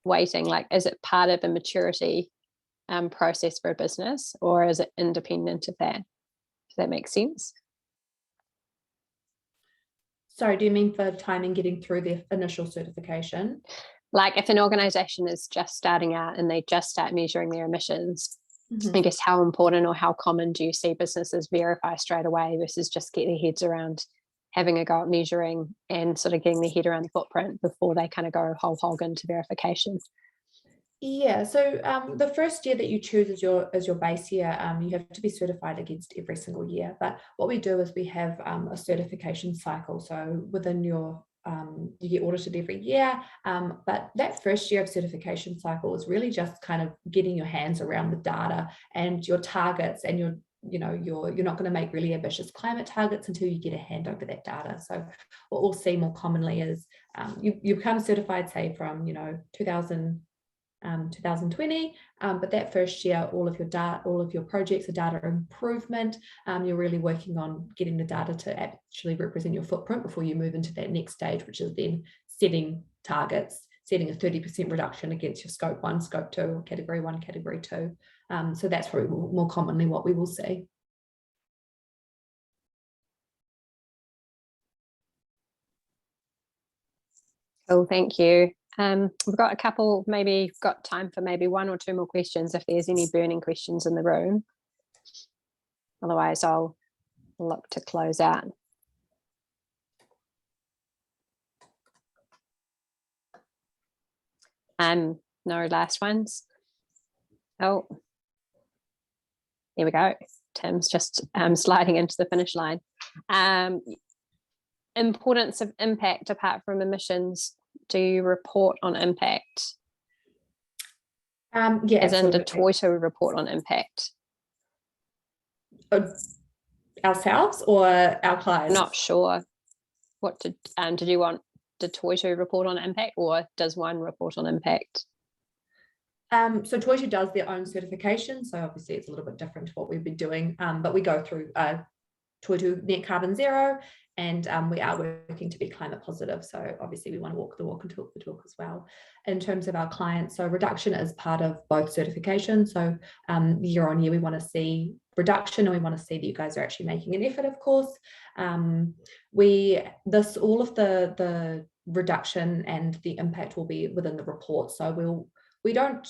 waiting? Like, is it part of a maturity process for a business, or is it independent of that? Does that make sense? Sorry, do you mean for timing getting through the initial certification? Like if an organisation is just starting out and they just start measuring their emissions, I guess how important or how common do you see businesses verify straight away versus just get their heads around having a go at measuring and sort of getting their head around the footprint before they kind of go whole hog into verification? Yeah, so the first year that you choose as your base year, you have to be certified against every single year. But what we do is we have a certification cycle. So within your you get audited every year, but that first year of certification cycle is really just kind of getting your hands around the data and your targets, and you're not going to make really ambitious climate targets until you get a hand over that data. So what we'll see more commonly is you become certified, say from 2000. 2020, but that first year, all of your projects are data improvement. You're really working on getting the data to actually represent your footprint before you move into that next stage, which is then setting targets, setting a 30% reduction against your scope 1, scope 2, or category 1, category 2. So that's probably more commonly what we will see. Cool, thank you. We've got a couple, maybe got time for maybe 1 or 2 more questions if there's any burning questions in the room. Otherwise, I'll look to close out. No last ones. Oh, here we go. Tim's just sliding into the finish line. Importance of impact apart from emissions. Do you report on impact? Yeah, as in the Toito report on impact. Ourselves or our clients? Not sure. What did you want the Toito report on impact, or does one report on impact? So Toito does their own certification, so obviously it's a little bit different to what we've been doing, but we go through Toito Net Carbon Zero, and we are working to be climate positive. So obviously we want to walk the walk and talk the talk as well. In terms of our clients, so reduction is part of both certifications. So year on year, we want to see reduction, and we want to see that you guys are actually making an effort, of course. All of the reduction and the impact will be within the report. So we don't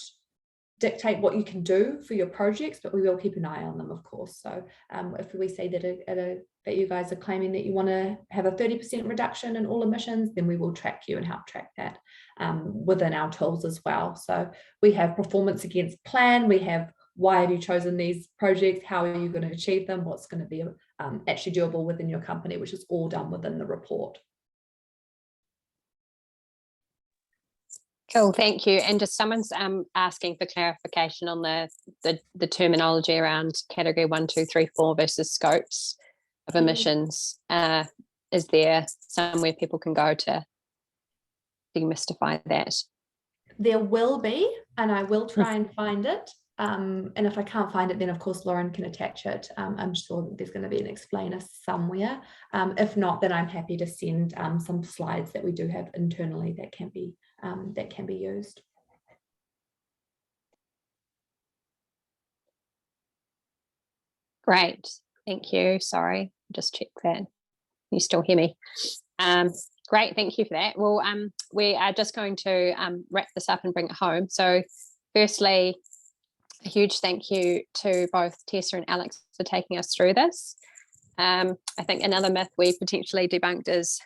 dictate what you can do for your projects, but we will keep an eye on them, of course. So if we say that you guys are claiming that you want to have a 30% reduction in all emissions, then we will track you and help track that within our tools as well. So we have performance against plan. We have why have you chosen these projects? How are you going to achieve them? What's going to be actually doable within your company, which is all done within the report. Cool, thank you. And just someone's asking for clarification on the terminology around category 1, 2, 3, 4 versus scopes of emissions. Is there somewhere people can go to demystify that? There will be, and I will try and find it. And if I can't find it, then of course Lauren can attach it. I'm sure that there's going to be an explainer somewhere. If not, then I'm happy to send some slides that we do have internally that can be used. Great, thank you. Sorry, just check that. You still hear me? Great, thank you for that. Well, we are just going to wrap this up and bring it home. So firstly, a huge thank you to both Tessa and Alex for taking us through this. I think another myth we potentially debunked is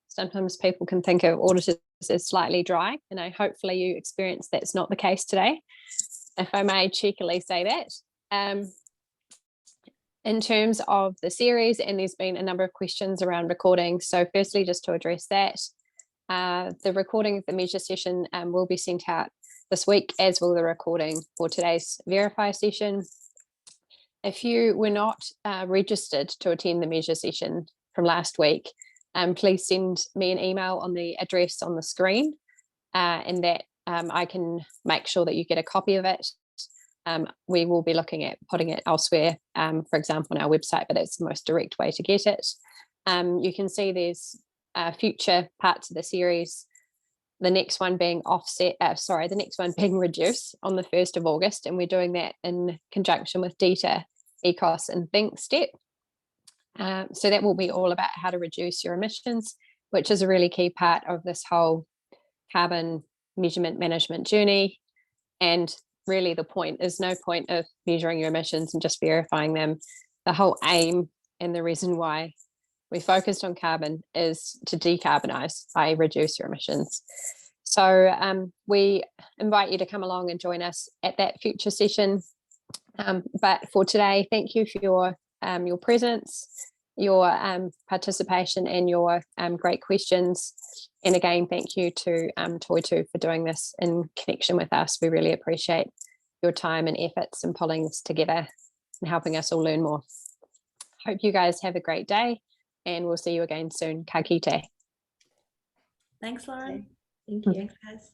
sometimes people can think of auditors as slightly dry, and hopefully you experience that's not the case today, if I may cheekily say that. In terms of the series, and there's been a number of questions around recording. So firstly, just to address that, the recording of the measure session will be sent out this week, as will the recording for today's Verify session. If you were not registered to attend the measure session from last week, please send me an email on the address on the screen, and that I can make sure that you get a copy of it. We will be looking at putting it elsewhere, for example, on our website, but it's the most direct way to get it. You can see there's future parts of the series. The next one being the next one being Reduce on the 1st of August, and we're doing that in conjunction with DETA, ECOS and Think Step. So that will be all about how to reduce your emissions, which is a really key part of this whole carbon measurement management journey. And really the point is no point of measuring your emissions and just verifying them. The whole aim and the reason why we focused on carbon is to decarbonize, i.e. reduce your emissions. So we invite you to come along and join us at that future session. But for today, thank you for your presence, your participation, and your great questions. And again, thank you to Toito for doing this in connection with us. We really appreciate your time and efforts in pulling this together and helping us all learn more. Hope you guys have a great day, and we'll see you again soon. Ka kite. Thanks, Lauren. Thank you. Thanks, guys.